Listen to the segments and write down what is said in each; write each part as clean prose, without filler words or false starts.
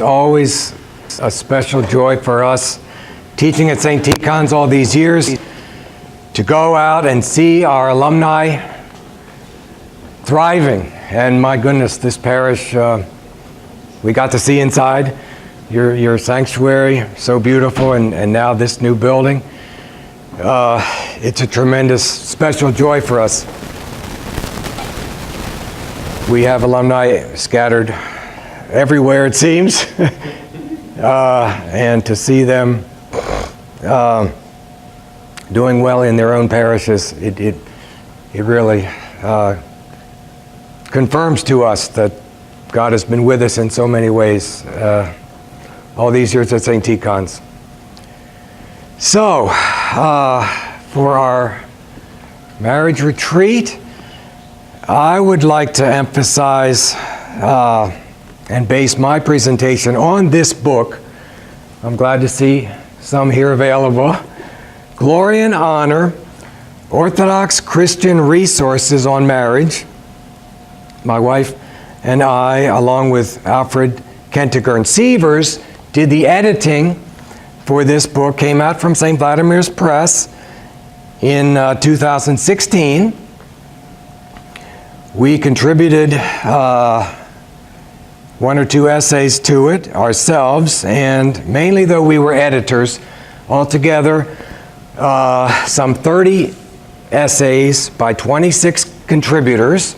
It's always a special joy for us, teaching at St. Tikhon's all these years, to go out and see our alumni thriving. And my goodness, this parish, we got to see inside your sanctuary, so beautiful, and now this new building. It's a tremendous, special joy for us. We have alumni scattered everywhere, it seems, and to see them doing well in their own parishes, it really confirms to us that God has been with us in so many ways all these years at St. Tikhon's. So, for our marriage retreat, I would like to emphasize and base my presentation on this book. I'm glad to see some here available. Glory and Honor, Orthodox Christian Resources on Marriage. My wife and I, along with Alfred Kentiger and Sievers, did the editing for this book. Came out from St. Vladimir's Press in 2016. We contributed one or two essays to it ourselves, and mainly though we were editors, altogether some 30 essays by 26 contributors.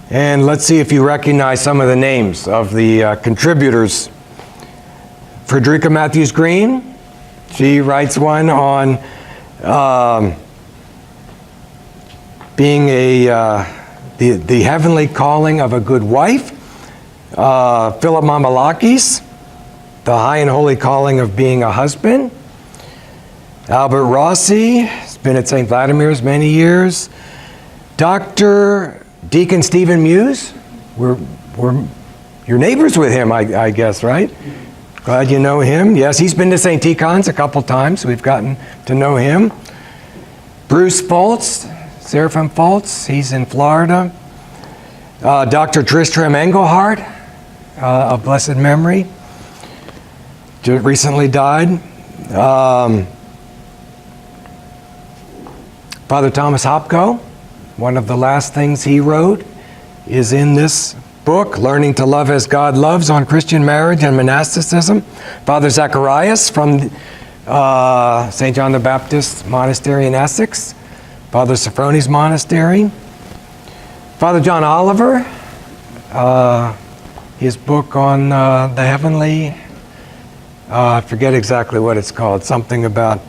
And let's see if you recognize some of the names of the contributors. Frederica Matthews Green, she writes one on being the heavenly calling of a good wife. Philip Mamalakis, the high and holy calling of being a husband. Albert Rossi, has been at St. Vladimir's many years. Dr. Deacon Stephen Muse, we're your neighbors with him, I guess, right? Glad you know him. Yes, he's been to St. Tikhon's a couple times. We've gotten to know him. Bruce Foltz, Seraphim Foltz, he's in Florida. Dr. Tristram Engelhardt, of blessed memory, recently died. Father Thomas Hopko, one of the last things he wrote is in this book, Learning to Love as God Loves on Christian Marriage and Monasticism. Father Zacharias from St. John the Baptist Monastery in Essex. Father Sophroni's Monastery. Father John Oliver, his book on the heavenly, I forget exactly what it's called, something about,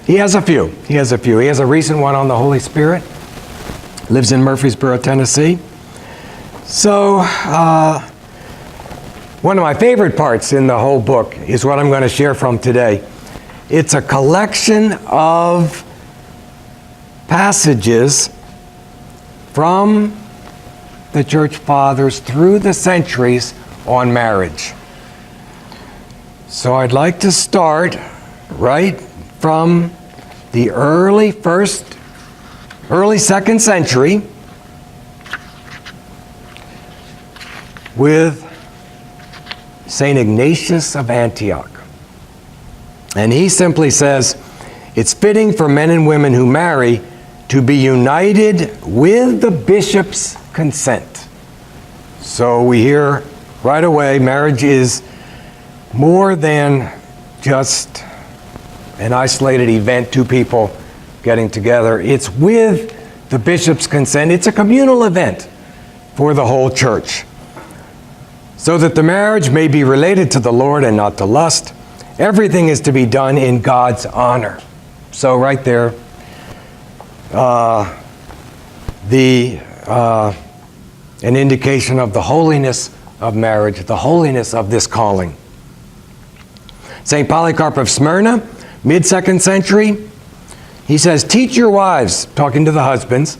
he has a few. He has a recent one on the Holy Spirit. Lives in Murfreesboro, Tennessee. So, one of my favorite parts in the whole book is what I'm going to share from today. It's a collection of passages from the Church Fathers through the centuries on marriage. So I'd like to start right from the early 2nd century with St. Ignatius of Antioch. And he simply says, it's fitting for men and women who marry to be united with the bishop's consent. So we hear right away, marriage is more than just an isolated event, two people getting together. It's with the bishop's consent. It's a communal event for the whole church. So that the marriage may be related to the Lord and not to lust. Everything is to be done in God's honor. So right there, an indication of the holiness of marriage, the holiness of this calling. St. Polycarp of Smyrna, mid-2nd century, he says, teach your wives, talking to the husbands,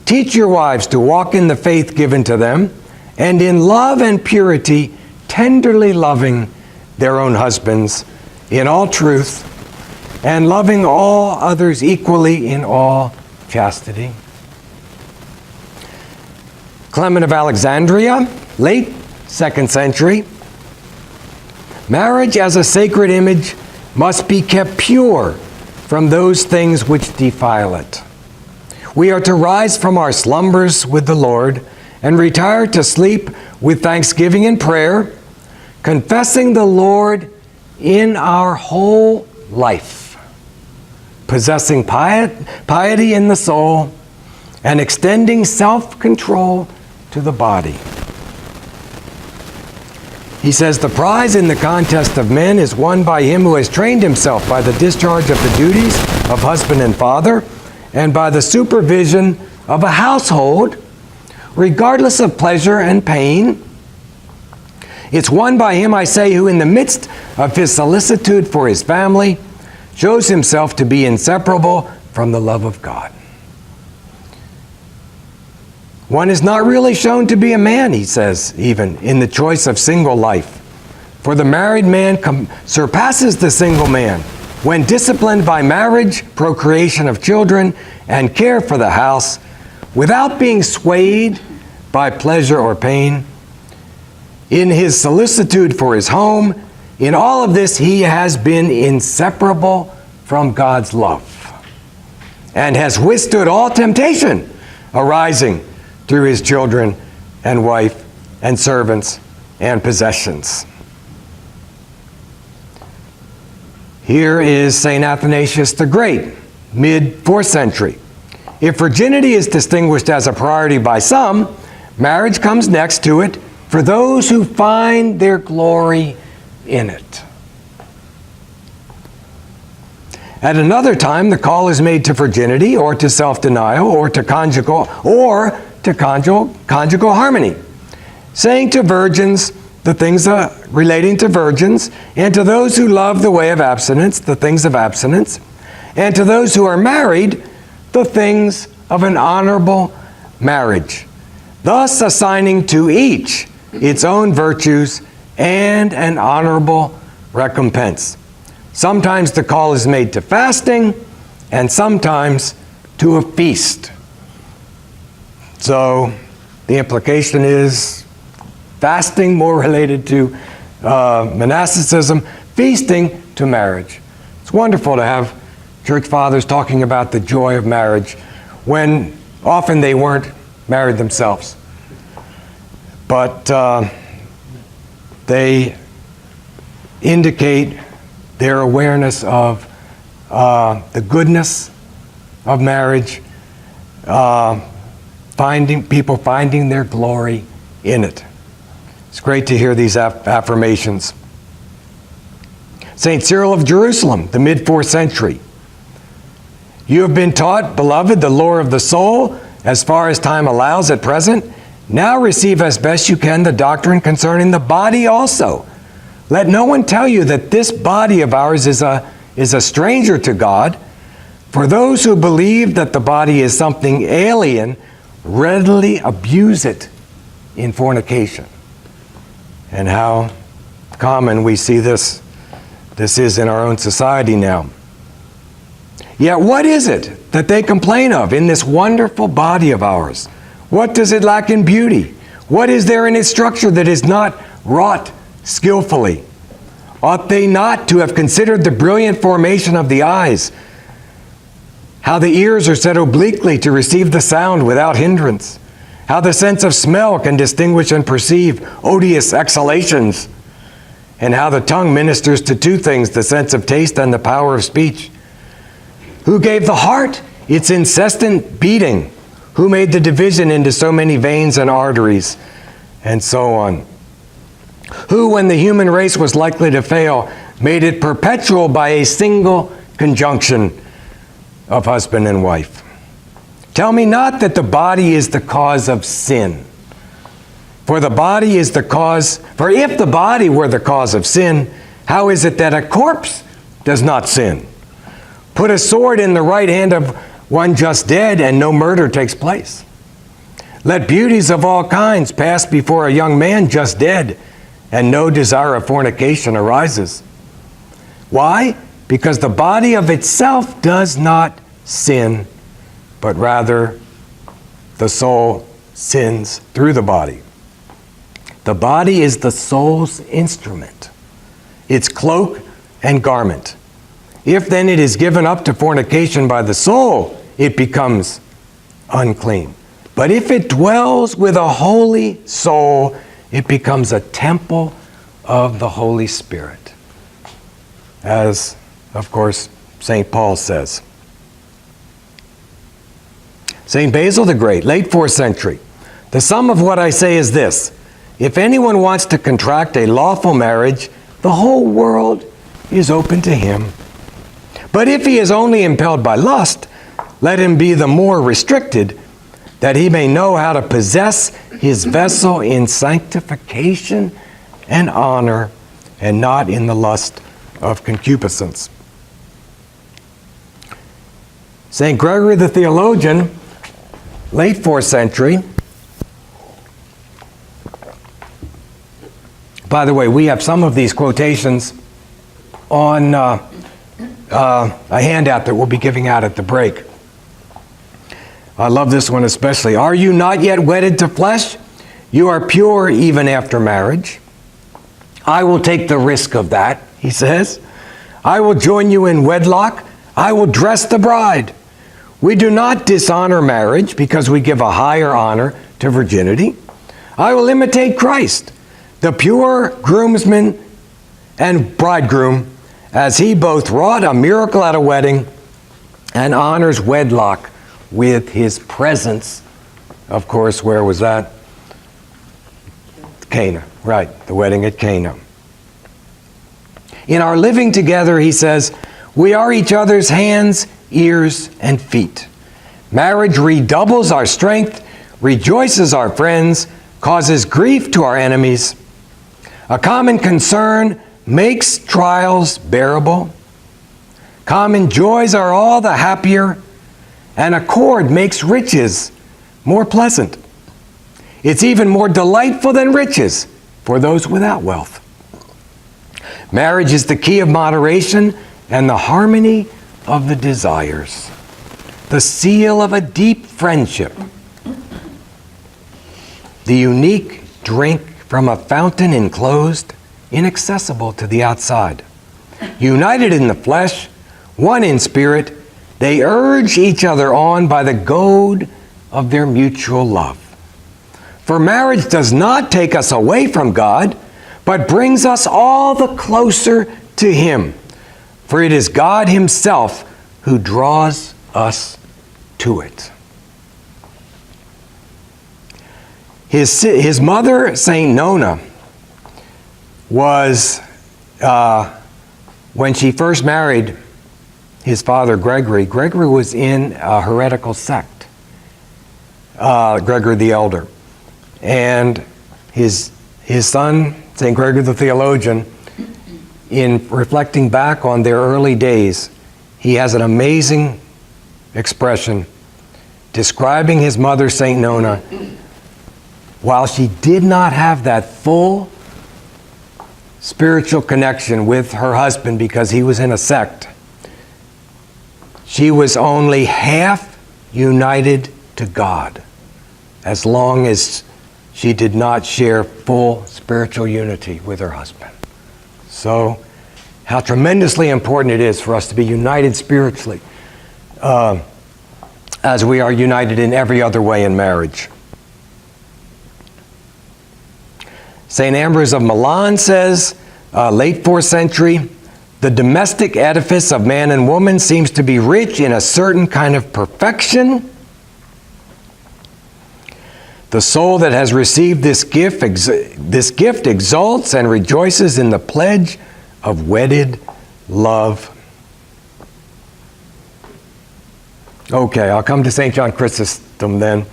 teach your wives to walk in the faith given to them, and in love and purity, tenderly loving their own husbands in all truth, and loving all others equally in all chastity. Clement of Alexandria, late 2nd century, marriage as a sacred image must be kept pure from those things which defile it. We are to rise from our slumbers with the Lord and retire to sleep with thanksgiving and prayer, confessing the Lord in our whole life, possessing piety in the soul, and extending self-control to the body. He says, the prize in the contest of men is won by him who has trained himself by the discharge of the duties of husband and father, and by the supervision of a household, regardless of pleasure and pain. It's won by him, I say, who in the midst of his solicitude for his family shows himself to be inseparable from the love of God. One is not really shown to be a man, he says, even in the choice of single life. For the married man surpasses the single man when disciplined by marriage, procreation of children, and care for the house, without being swayed by pleasure or pain. In his solicitude for his home, in all of this he has been inseparable from God's love and has withstood all temptation arising through his children and wife and servants and possessions. Here is St. Athanasius the Great, mid-4th century. If virginity is distinguished as a priority by some, marriage comes next to it for those who find their glory in it. At another time, the call is made to virginity or to self-denial or to conjugal harmony, saying to virgins the things relating to virgins, and to those who love the way of abstinence, the things of abstinence, and to those who are married, the things of an honorable marriage, thus assigning to each its own virtues and an honorable recompense. Sometimes the call is made to fasting, and sometimes to a feast. So the implication is fasting more related to monasticism, feasting to marriage. It's wonderful to have church fathers talking about the joy of marriage when often they weren't married themselves. But they indicate their awareness of the goodness of marriage, people finding their glory in it. It's great to hear these affirmations. St. Cyril of Jerusalem, the mid-4th century. You have been taught, beloved, the lore of the soul, as far as time allows at present. Now receive as best you can the doctrine concerning the body also. Let no one tell you that this body of ours is a stranger to God. For those who believe that the body is something alien readily abuse it in fornication. And how common we see this is in our own society now. Yet what is it that they complain of in this wonderful body of ours? What does it lack in beauty? What is there in its structure that is not wrought skillfully? Ought they not to have considered the brilliant formation of the eyes, how the ears are set obliquely to receive the sound without hindrance, how the sense of smell can distinguish and perceive odious exhalations, and how the tongue ministers to two things, the sense of taste and the power of speech? Who gave the heart its incessant beating? Who made the division into so many veins and arteries? And so on. Who, when the human race was likely to fail, made it perpetual by a single conjunction of husband and wife? Tell me not that the body is the cause of sin. For if the body were the cause of sin, how is it that a corpse does not sin? Put a sword in the right hand of one just dead, and no murder takes place. Let beauties of all kinds pass before a young man just dead, and no desire of fornication arises. Why? Because the body of itself does not sin, but rather the soul sins through the body. The body is the soul's instrument, its cloak and garment. If then it is given up to fornication by the soul, it becomes unclean. But if it dwells with a holy soul, it becomes a temple of the Holy Spirit. As, of course, St. Paul says. St. Basil the Great, late 4th century. The sum of what I say is this: if anyone wants to contract a lawful marriage, the whole world is open to him. But if he is only impelled by lust, let him be the more restricted, that he may know how to possess his vessel in sanctification and honor, and not in the lust of concupiscence. St. Gregory the Theologian, late 4th century. By the way, we have some of these quotations on a handout that we'll be giving out at the break. I love this one especially. Are you not yet wedded to flesh? You are pure even after marriage. I will take the risk of that, he says. I will join you in wedlock. I will dress the bride. We do not dishonor marriage because we give a higher honor to virginity. I will imitate Christ, the pure groomsman and bridegroom, as he both wrought a miracle at a wedding and honors wedlock with his presence. Of course, where was that? Cana, right, the wedding at Cana. In our living together, he says, we are each other's hands, ears, and feet. Marriage redoubles our strength, rejoices our friends, causes grief to our enemies. A common concern makes trials bearable. Common joys are all the happier, and accord makes riches more pleasant. It's even more delightful than riches for those without wealth. Marriage is the key of moderation and the harmony of the desires, the seal of a deep friendship, the unique drink from a fountain enclosed, inaccessible to the outside. United in the flesh, one in spirit, they urge each other on by the goad of their mutual love. For marriage does not take us away from God, but brings us all the closer to Him. For it is God Himself who draws us to it. His mother, St. Nona, was, when she first married his father, Gregory was in a heretical sect, Gregory the Elder. And his son, St. Gregory the Theologian, in reflecting back on their early days, he has an amazing expression describing his mother, St. Nona. While she did not have that full spiritual connection with her husband because he was in a sect, she was only half united to God as long as she did not share full spiritual unity with her husband. So, how tremendously important it is for us to be united spiritually as we are united in every other way in marriage. St. Ambrose of Milan says, late 4th century, the domestic edifice of man and woman seems to be rich in a certain kind of perfection. The soul that has received this gift exalts and rejoices in the pledge of wedded love. Okay, I'll come to St. John Chrysostom then.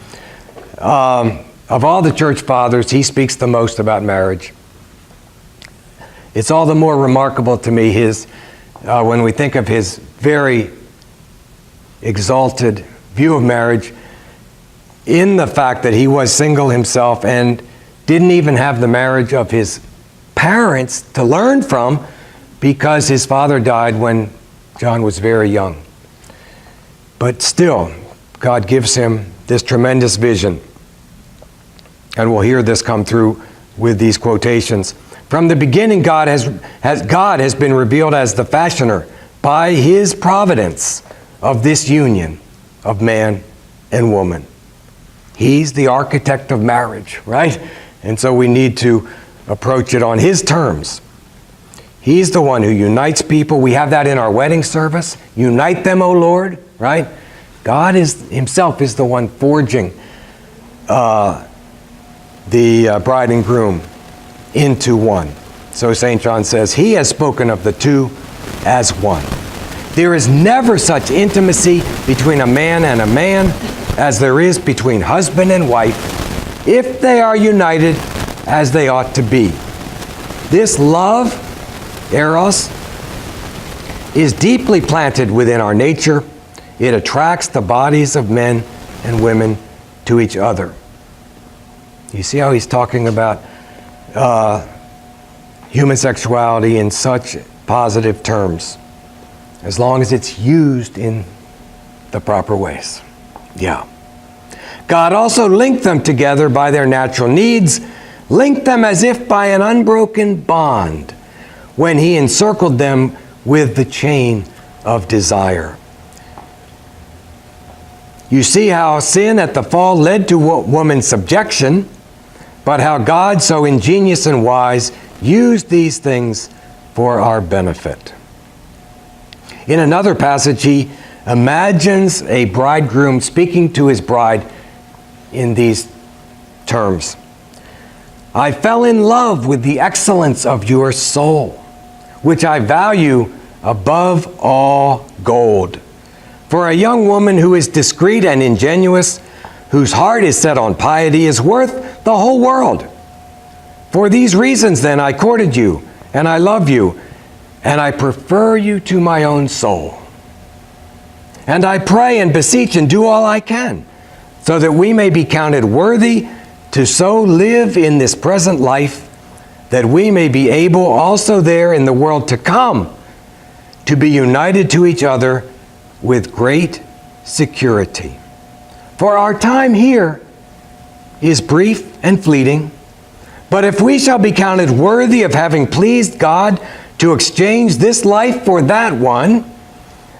Of all the church fathers, he speaks the most about marriage. It's all the more remarkable to me when we think of his very exalted view of marriage, in the fact that he was single himself and didn't even have the marriage of his parents to learn from because his father died when John was very young. But still, God gives him this tremendous vision. And we'll hear this come through with these quotations. From the beginning, God has been revealed as the fashioner by his providence of this union of man and woman. He's the architect of marriage, right? And so we need to approach it on his terms. He's the one who unites people. We have that in our wedding service. Unite them, O Lord, right? God himself is the one forging the bride and groom into one. So St. John says, he has spoken of the two as one. There is never such intimacy between a man and a man as there is between husband and wife, if they are united as they ought to be. This love, eros, is deeply planted within our nature. It attracts the bodies of men and women to each other. You see how he's talking about human sexuality in such positive terms, as long as it's used in the proper ways. Yeah. God also linked them together by their natural needs, linked them as if by an unbroken bond, when he encircled them with the chain of desire. You see how sin at the fall led to woman's subjection, but how God, so ingenious and wise, used these things for our benefit. In another passage, he imagines a bridegroom speaking to his bride in these terms. I fell in love with the excellence of your soul, which I value above all gold. For a young woman who is discreet and ingenuous, whose heart is set on piety, is worth the whole world. For these reasons, then, I courted you, and I love you, and I prefer you to my own soul. And I pray and beseech and do all I can, so that we may be counted worthy to so live in this present life, that we may be able also there in the world to come to be united to each other with great security. For our time here is brief and fleeting, but if we shall be counted worthy of having pleased God to exchange this life for that one,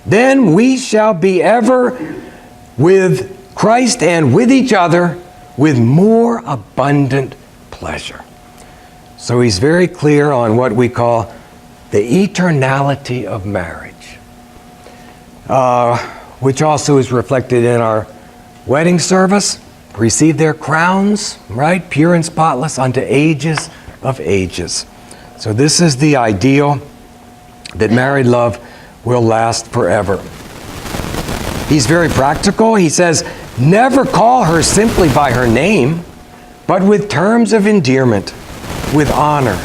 then we shall be ever with Christ and with each other with more abundant pleasure. So he's very clear on what we call the eternality of marriage, which also is reflected in our wedding service. Receive their crowns, right? Pure and spotless unto ages of ages. So this is the ideal, that married love will last forever. He's very practical. He says, never call her simply by her name, but with terms of endearment, with honor,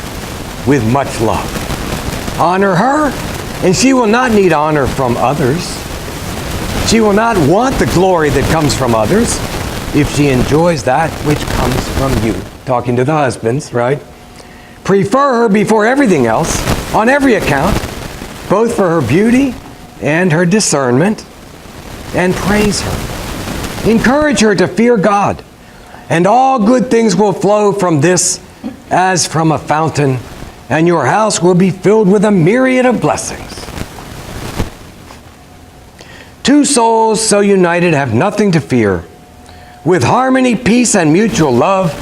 with much love. Honor her, and she will not need honor from others. She will not want the glory that comes from others if she enjoys that which comes from you. Talking to the husbands, right? Prefer her before everything else, on every account, both for her beauty and her discernment, and praise her. Encourage her to fear God, and all good things will flow from this as from a fountain, and your house will be filled with a myriad of blessings. Two souls so united have nothing to fear. With harmony, peace, and mutual love,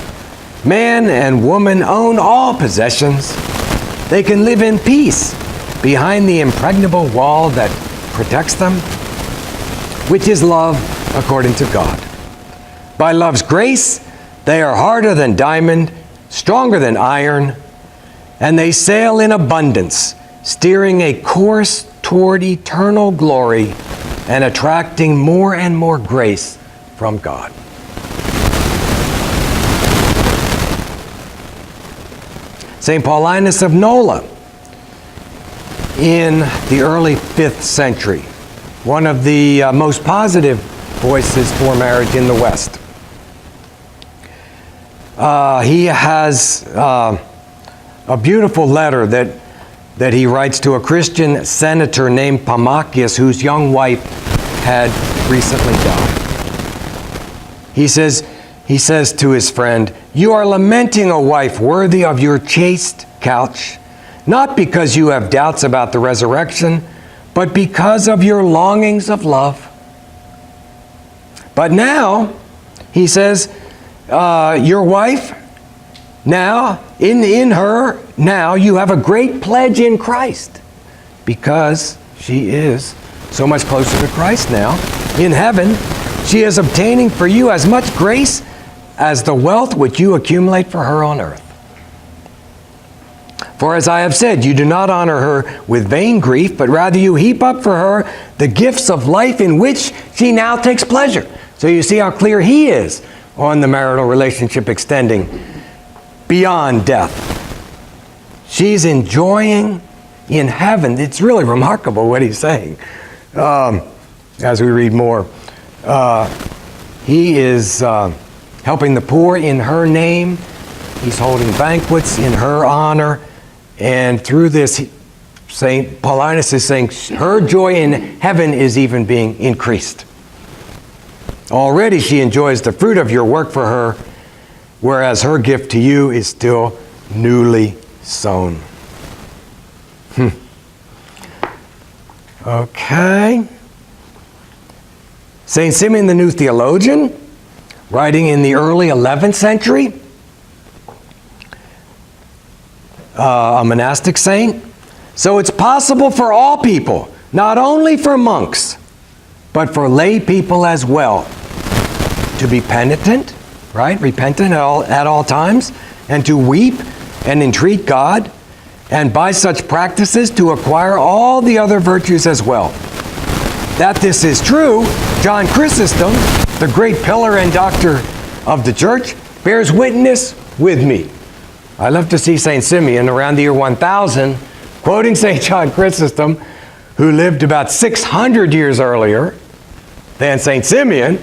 man and woman own all possessions. They can live in peace behind the impregnable wall that protects them, which is love according to God. By love's grace, they are harder than diamond, stronger than iron, and they sail in abundance, steering a course toward eternal glory and attracting more and more grace from God. St. Paulinus of Nola, in the early 5th century, one of the most positive voices for marriage in the West. He has a beautiful letter that he writes to a Christian senator named Pamachius, whose young wife had recently died. He says to his friend, You are lamenting a wife worthy of your chaste couch, not because you have doubts about the resurrection, but because of your longings of love. But now, he says, your wife, now, in her, now you have a great pledge in Christ, because she is so much closer to Christ now. In heaven, she is obtaining for you as much grace as the wealth which you accumulate for her on earth. For as I have said, you do not honor her with vain grief, but rather you heap up for her the gifts of life in which she now takes pleasure. So you see how clear he is on the marital relationship extending beyond death. She's enjoying in heaven. It's really remarkable what he's saying. As we read more, he is helping the poor in her name. He's holding banquets in her honor. And through this, St. Paulinus is saying her joy in heaven is even being increased. Already she enjoys the fruit of your work for her, whereas her gift to you is still newly sown. Okay. St. Simeon the New Theologian, writing in the early 11th century, a monastic saint. So it's possible for all people, not only for monks, but for lay people as well, to be penitent, right? Repentant at all times, and to weep and entreat God, and by such practices to acquire all the other virtues as well. That this is true, John Chrysostom, the great pillar and doctor of the church, bears witness with me. I love to see St. Simeon around the year 1000, quoting St. John Chrysostom, who lived about 600 years earlier than St. Simeon.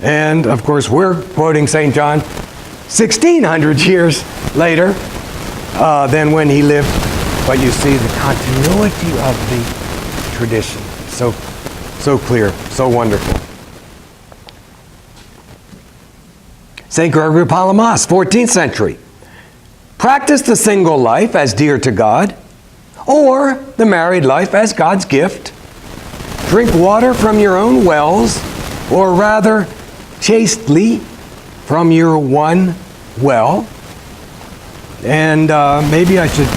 And, of course, we're quoting St. John 1,600 years later than when he lived. But you see the continuity of the tradition. So clear, so wonderful. St. Gregory of Palamas, 14th century. Practice the single life as dear to God, or the married life as God's gift. Drink water from your own wells, or rather, chastely from your one well. And maybe I should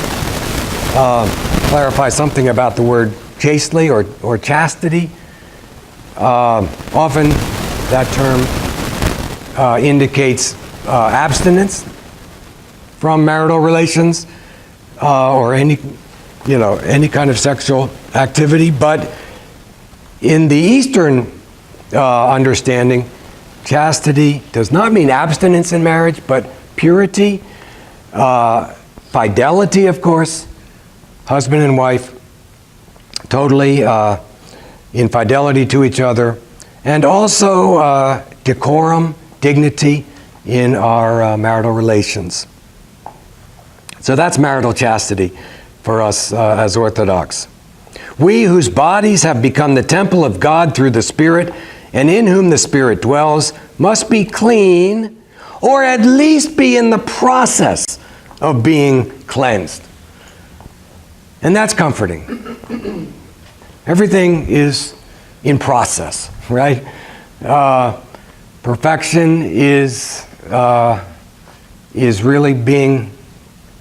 clarify something about the word chastely or chastity. Often that term indicates abstinence from marital relations or any kind of sexual activity. But in the Eastern understanding, chastity does not mean abstinence in marriage, but purity, fidelity, of course, husband and wife, totally in fidelity to each other, and also decorum, dignity in our marital relations. So that's marital chastity for us as Orthodox. We whose bodies have become the temple of God through the Spirit, and in whom the Spirit dwells, must be clean, or at least be in the process of being cleansed. And that's comforting. Everything is in process, right? Perfection is really being,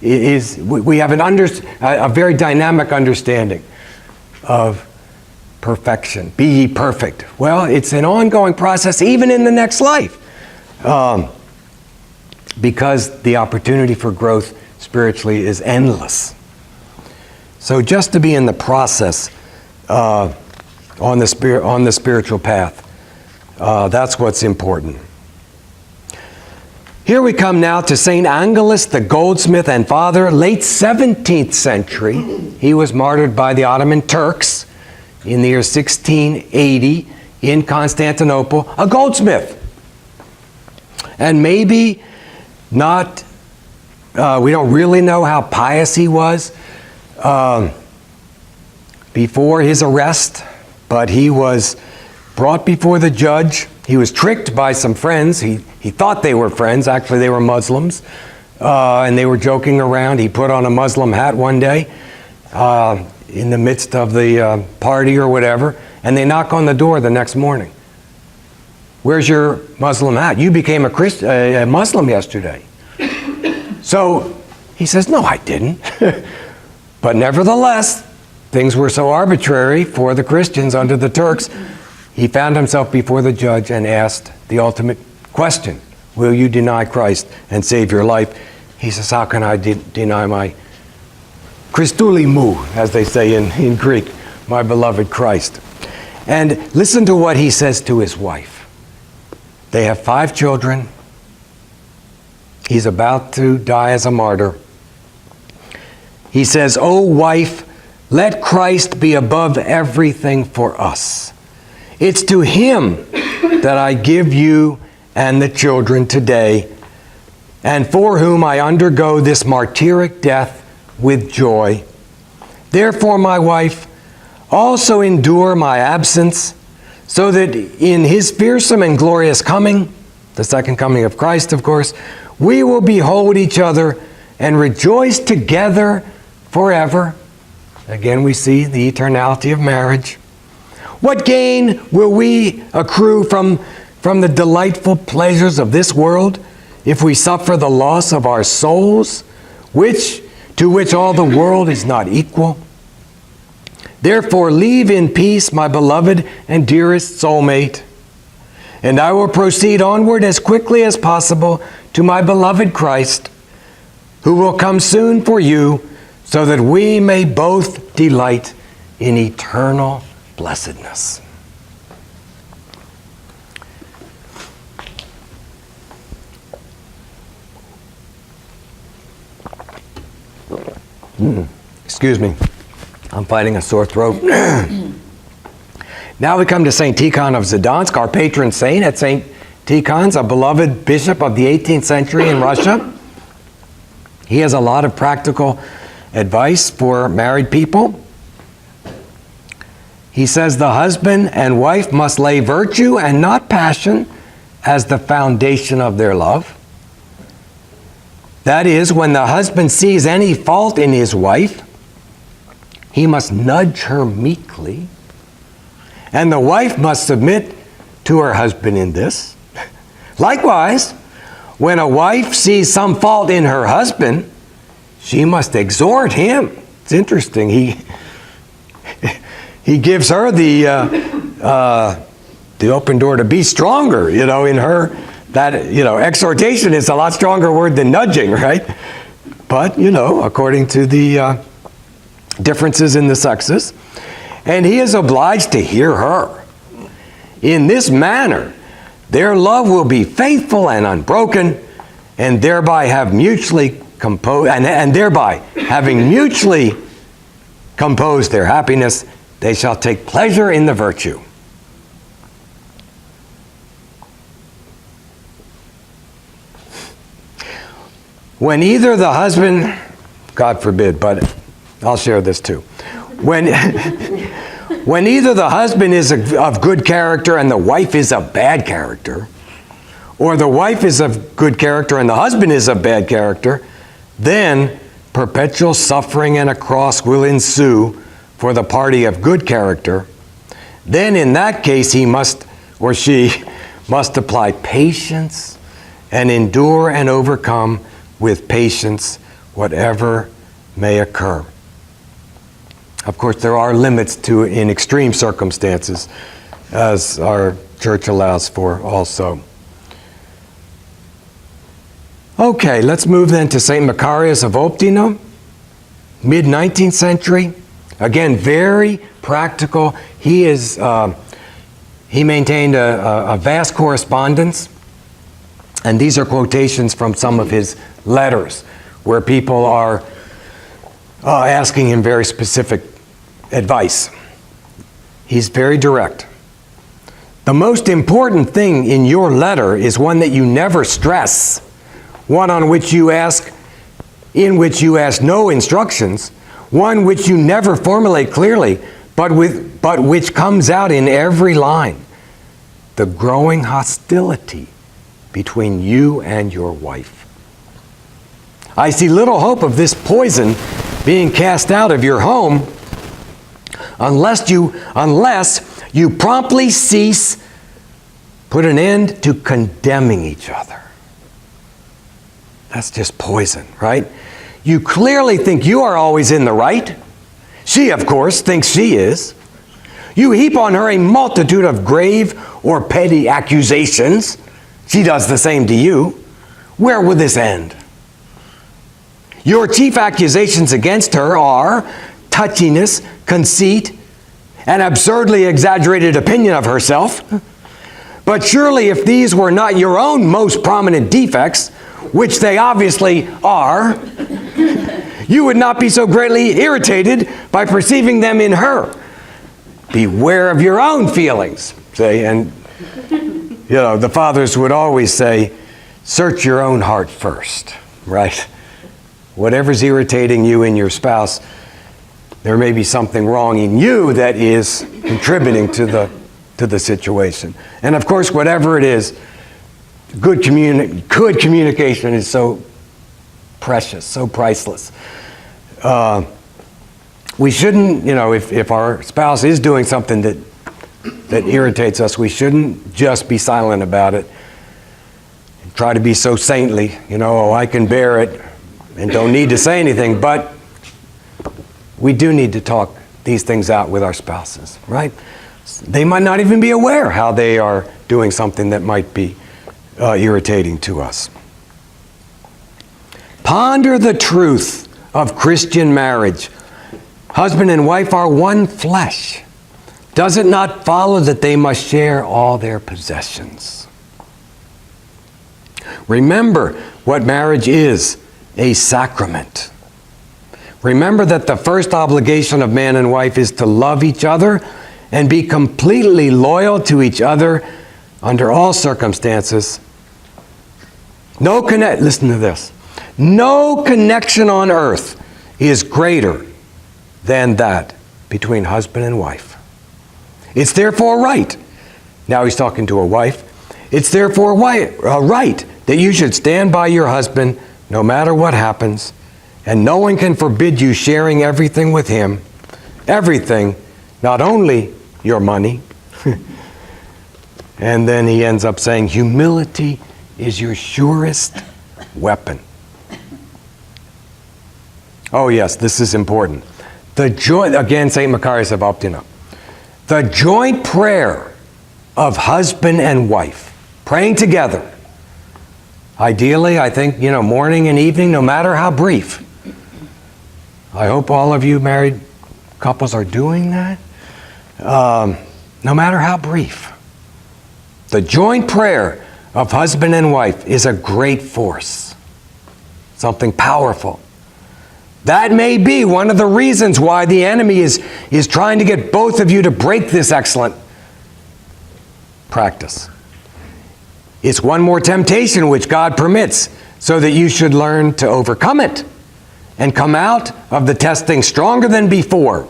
we have a very dynamic understanding of perfection. Be ye perfect. Well, it's an ongoing process even in the next life, because the opportunity for growth spiritually is endless. So just to be in the process on the spiritual path, that's what's important. Here we come now to St. Angelus, the goldsmith and father, late 17th century. He was martyred by the Ottoman Turks in the year 1680 in Constantinople, a goldsmith. And maybe not, we don't really know how pious he was before his arrest, but he was brought before the judge. He was tricked by some friends. He thought they were friends. Actually, they were Muslims. And they were joking around. He put on a Muslim hat one day in the midst of the party or whatever. And they knock on the door the next morning. Where's your Muslim hat? You became a Muslim yesterday. So he says, no, I didn't. But nevertheless, things were so arbitrary for the Christians under the Turks, he found himself before the judge and asked the ultimate question: will you deny Christ and save your life? He says, how can I deny my Christouli mu, as they say in Greek, my beloved Christ? And listen to what he says to his wife. They have 5 children. He's about to die as a martyr. He says, "O wife, let Christ be above everything for us. It's to him that I give you and the children today, and for whom I undergo this martyric death with joy. Therefore, my wife, also endure my absence, so that in his fearsome and glorious coming," the second coming of Christ, of course, "we will behold each other and rejoice together forever." Again, we see the eternality of marriage. "What gain will we accrue from the delightful pleasures of this world if we suffer the loss of our souls, to which all the world is not equal? Therefore, leave in peace my beloved and dearest soulmate, and I will proceed onward as quickly as possible to my beloved Christ, who will come soon for you, so that we may both delight in eternal blessedness." Excuse me, I'm fighting a sore throat. Now we come to St. Tikhon of Zhdansk, our patron saint. At St. Tikhon's, a beloved bishop of the 18th century in Russia. He has a lot of practical advice for married people. He says the husband and wife must lay virtue and not passion as the foundation of their love. That is, when the husband sees any fault in his wife, he must nudge her meekly, and the wife must submit to her husband in this. Likewise, when a wife sees some fault in her husband, she must exhort him. It's interesting. He gives her the open door to be stronger, in her. That, exhortation is a lot stronger word than nudging, right? But, according to the differences in the sexes. And he is obliged to hear her. In this manner, their love will be faithful and unbroken, and thereby have mutually composed, and thereby having mutually composed their happiness, they shall take pleasure in the virtue. When either the husband, God forbid, but I'll share this too. When either the husband is of good character and the wife is of bad character, or the wife is of good character and the husband is of bad character, then perpetual suffering and a cross will ensue for the party of good character. Then in that case he must, or she must apply patience and endure and overcome with patience whatever may occur. Of course, there are limits to in extreme circumstances, as our church allows for also. Okay, let's move then to St. Macarius of Optina, mid-19th century. Again, very practical. He maintained a vast correspondence, and these are quotations from some of his letters, where people are asking him very specific advice. He's very direct. "The most important thing in your letter is one that you never stress, one in which you ask no instructions, one which you never formulate clearly, but which comes out in every line. the growing hostility between you and your wife. I see little hope of this poison being cast out of your home unless you promptly cease, put an end to condemning each other. That's just poison, right? You clearly think you are always in the right. She, of course, thinks she is. You heap on her a multitude of grave or petty accusations. She does the same to you. Where will this end? Your chief accusations against her are touchiness, conceit, an absurdly exaggerated opinion of herself. But surely if these were not your own most prominent defects, which they obviously are, you would not be so greatly irritated by perceiving them in her. Beware of your own feelings, say, and the fathers would always say, search your own heart first, right? Whatever's irritating you in your spouse, there may be something wrong in you that is contributing to the situation. And of course, whatever it is, good communication is so precious, so priceless. We shouldn't, if our spouse is doing something that irritates us, we shouldn't just be silent about it and try to be so saintly, I can bear it and don't need to say anything, but we do need to talk these things out with our spouses, right? They might not even be aware how they are doing something that might be irritating to us. Ponder the truth of Christian marriage. Husband and wife are one flesh. Does it not follow that they must share all their possessions? Remember what marriage is, a sacrament. Remember that the first obligation of man and wife is to love each other and be completely loyal to each other under all circumstances. Listen to this. No connection on earth is greater than that between husband and wife. It's therefore right. Now he's talking to a wife. It's therefore right that you should stand by your husband no matter what happens, and no one can forbid you sharing everything with him. Everything, not only your money. And then he ends up saying, humility is your surest weapon. Oh yes, this is important. Again, St. Macarius of Optina. The joint prayer of husband and wife, praying together. Ideally, I think, morning and evening, no matter how brief. I hope all of you married couples are doing that. No matter how brief. The joint prayer of husband and wife is a great force. Something powerful. That may be one of the reasons why the enemy is trying to get both of you to break this excellent practice. It's one more temptation which God permits so that you should learn to overcome it and come out of the testing stronger than before.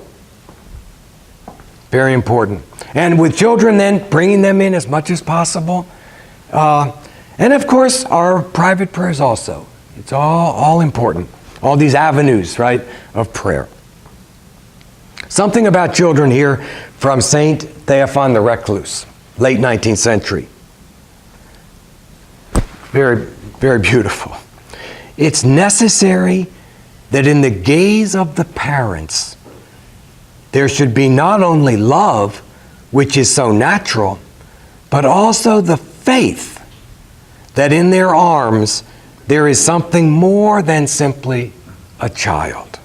Very important. And with children then, bringing them in as much as possible. And of course, our private prayers also. It's all important. All these avenues, right, of prayer. Something about children here from Saint Theophan the Recluse, late 19th century. Very, very beautiful. It's necessary that in the gaze of the parents, there should be not only love, which is so natural, but also the faith that in their arms there is something more than simply a child.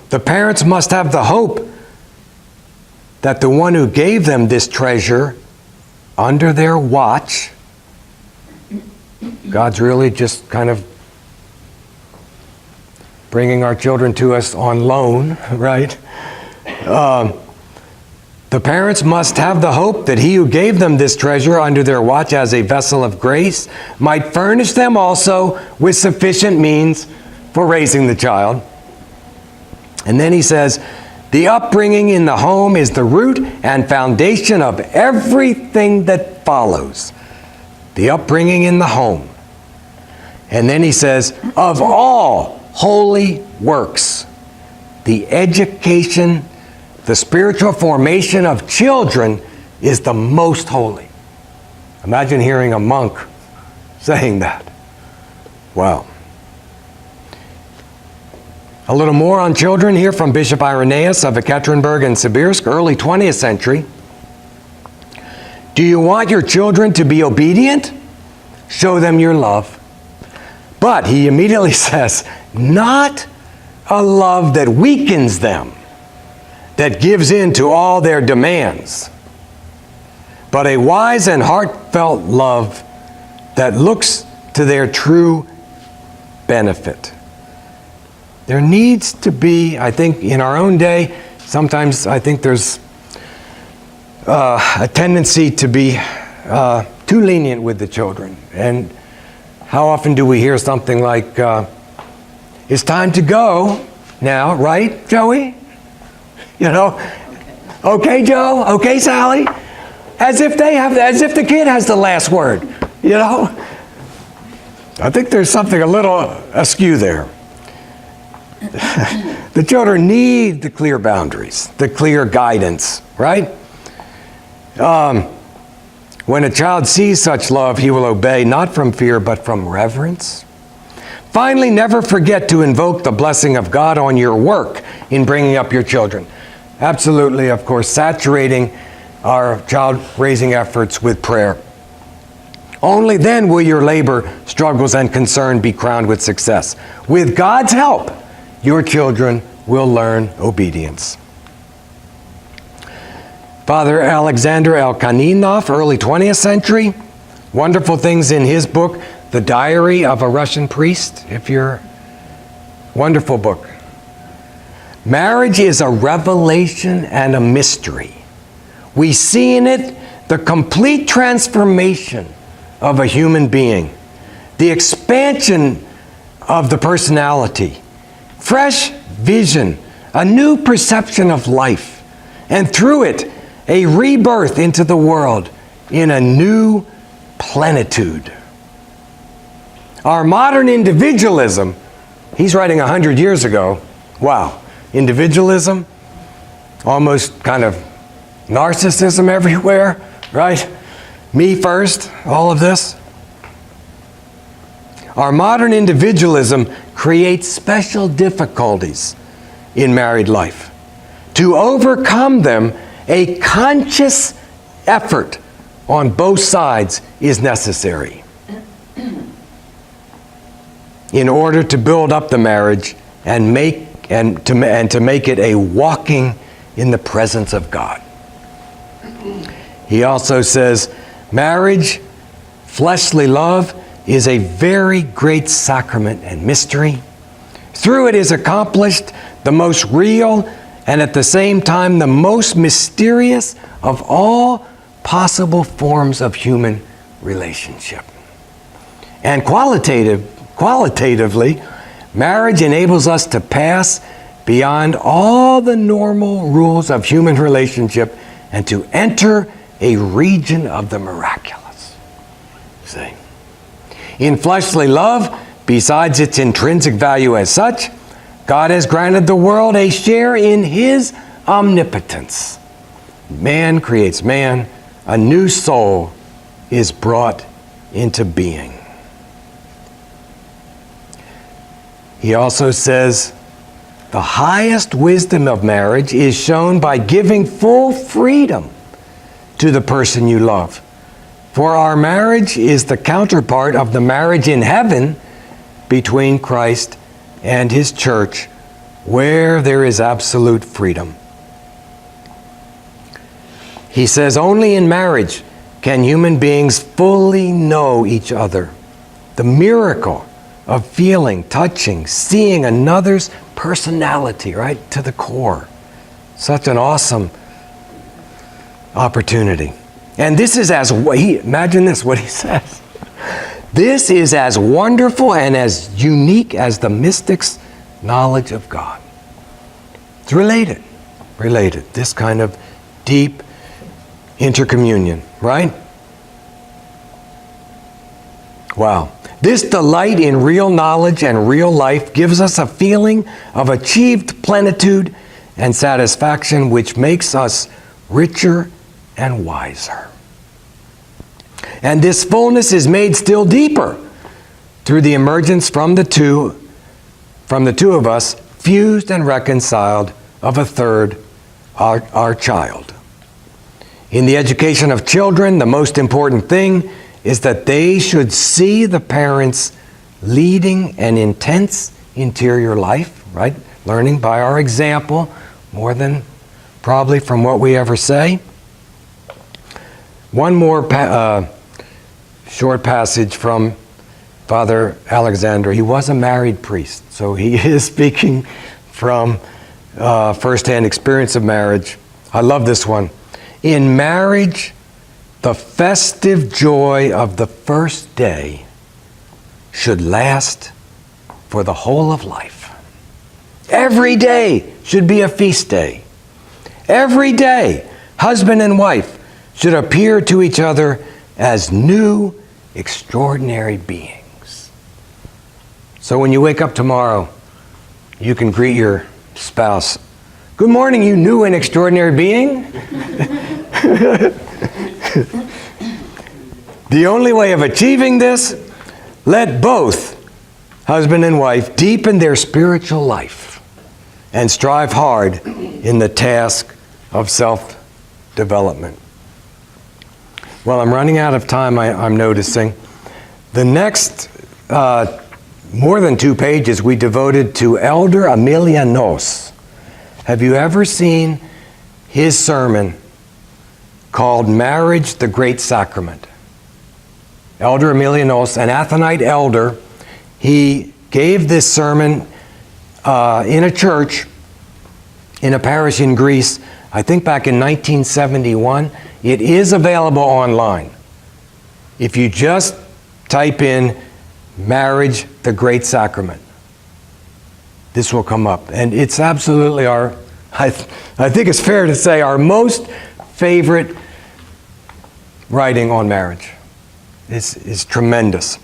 The parents must have the hope that the one who gave them this treasure under their watch, God's really just kind of bringing our children to us on loan, right? The parents must have the hope that he who gave them this treasure under their watch as a vessel of grace might furnish them also with sufficient means for raising the child. And then he says, The upbringing in the home is the root and foundation of everything that follows. The upbringing in the home. And then he says, of all holy works, the education, the spiritual formation of children is the most holy. Imagine hearing a monk saying that. Wow. A little more on children here from Bishop Irenaeus of Ekaterinburg and Sibirsk, early 20th century. Do you want your children to be obedient? Show them your love. But he immediately says, not a love that weakens them, that gives in to all their demands, but a wise and heartfelt love that looks to their true benefit. There needs to be, I think, in our own day, sometimes I think there's a tendency to be too lenient with the children. And how often do we hear something like, it's time to go now, right, Joey? You know, okay, Joe, okay, Sally? As if the kid has the last word, you know? I think there's something a little askew there. The children need the clear boundaries, the clear guidance, right? When a child sees such love, he will obey not from fear, but from reverence. Finally, never forget to invoke the blessing of God on your work in bringing up your children. Absolutely, of course, saturating our child-raising efforts with prayer. Only then will your labor, struggles, and concern be crowned with success. With God's help, your children will learn obedience. Father Alexander Elkaninov, early 20th century, wonderful things in his book, The Diary of a Russian Priest, wonderful book. Marriage is a revelation and a mystery. We see in it the complete transformation of a human being, the expansion of the personality, fresh vision, a new perception of life, and through it, a rebirth into the world in a new plenitude. Our modern individualism, he's writing 100 years ago, wow, individualism, almost kind of narcissism everywhere, right? Me first, all of this. Our modern individualism creates special difficulties in married life. To overcome them, a conscious effort on both sides is necessary in order to build up the marriage and to make it a walking in the presence of God. He also says, marriage, fleshly love, is a very great sacrament and mystery. Through it is accomplished the most real and at the same time the most mysterious of all possible forms of human relationship. And qualitatively, marriage enables us to pass beyond all the normal rules of human relationship and to enter a region of the miraculous. See? In fleshly love, besides its intrinsic value as such, God has granted the world a share in His omnipotence. Man creates man, a new soul is brought into being. He also says, the highest wisdom of marriage is shown by giving full freedom to the person you love. For our marriage is the counterpart of the marriage in heaven between Christ and His church, where there is absolute freedom. He says, only in marriage can human beings fully know each other. The miracle of feeling, touching, seeing another's personality right to the core. Such an awesome opportunity. And this is imagine this, what he says. This is as wonderful and as unique as the mystic's knowledge of God. It's related. related. This kind of deep intercommunion, right? Wow. This delight in real knowledge and real life gives us a feeling of achieved plenitude and satisfaction, which makes us richer and wiser. And this fullness is made still deeper through the emergence from the two of us, fused and reconciled, of a third, our child. In the education of children, the most important thing is that they should see the parents leading an intense interior life, right? Learning by our example more than probably from what we ever say. One more short passage from Father Alexander. He was a married priest, so he is speaking from firsthand experience of marriage. I love this one. In marriage, the festive joy of the first day should last for the whole of life. Every day should be a feast day. Every day, husband and wife should appear to each other as new, extraordinary beings. So when you wake up tomorrow, you can greet your spouse, "Good morning, you new and extraordinary being." The only way of achieving this, let both husband and wife deepen their spiritual life and strive hard in the task of self-development. Well, I'm running out of time, I'm noticing. The next more than 2 pages we devoted to Elder Emilianos. Have you ever seen his sermon called Marriage, the Great Sacrament? Elder Emilianos, an Athonite elder, he gave this sermon in a church in a parish in Greece, I think back in 1971. It is available online. If you just type in Marriage, the Great Sacrament, this will come up. And it's absolutely I think it's fair to say, our most favorite writing on marriage. Is tremendous.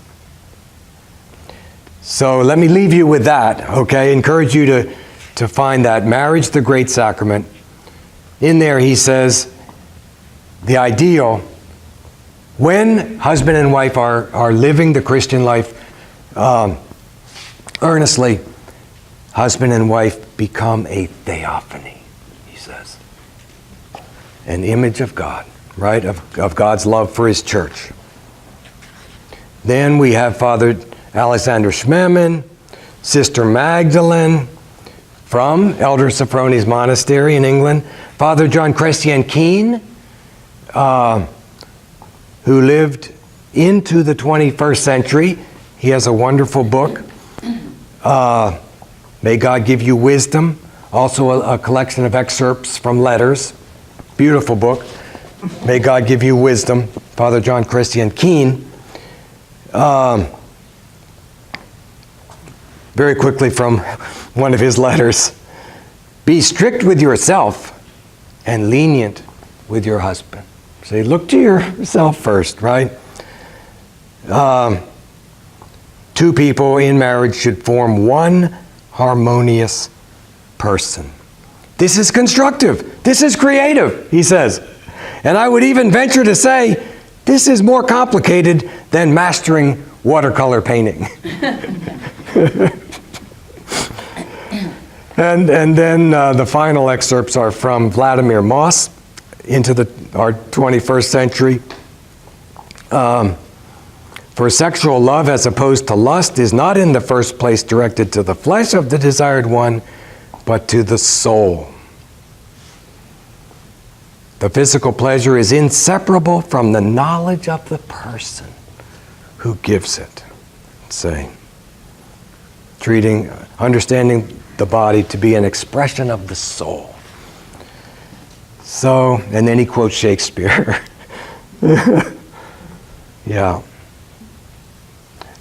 So let me leave you with that, okay? Encourage you to find that, Marriage, the Great Sacrament. In there he says, the ideal, when husband and wife are living the Christian life earnestly, husband and wife become a theophany, he says. An image of God, right? Of God's love for his church. Then we have Father Alexander Schmemann, Sister Magdalene from Elder Sophroni's Monastery in England, Father John Chrétien Keane, who lived into the 21st century. He has a wonderful book, May God Give You Wisdom, also a collection of excerpts from letters. Beautiful book, May God Give You Wisdom, Father John Chrétien Keane. Very quickly from one of his letters, be strict with yourself and lenient with your husband. Say, look to yourself first, right? 2 people in marriage should form one harmonious person. This is constructive. This is creative, he says. And I would even venture to say, this is more complicated than mastering watercolor painting. And then the final excerpts are from Vladimir Moss into our 21st century. For sexual love as opposed to lust is not in the first place directed to the flesh of the desired one, but to the soul. The physical pleasure is inseparable from the knowledge of the person who gives it. Say, understanding the body to be an expression of the soul. So, and then he quotes Shakespeare. Yeah.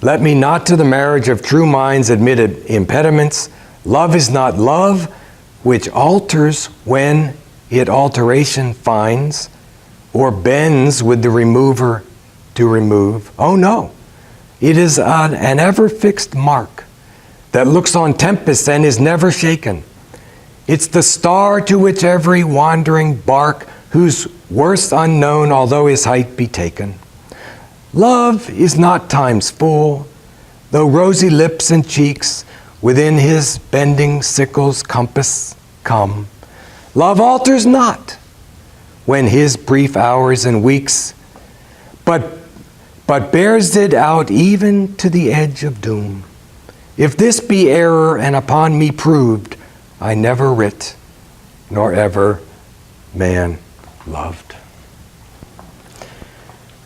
Let me not to the marriage of true minds admitted impediments. Love is not love which alters when it alteration finds, or bends with the remover to remove. Oh no, it is an ever-fixed mark that looks on tempests and is never shaken. It's the star to which every wandering bark, whose worth unknown, although his height be taken. Love is not time's fool, though rosy lips and cheeks within his bending sickle's compass come. Love alters not when his brief hours and weeks, but bears it out even to the edge of doom. If this be error and upon me proved, I never writ, nor ever man loved.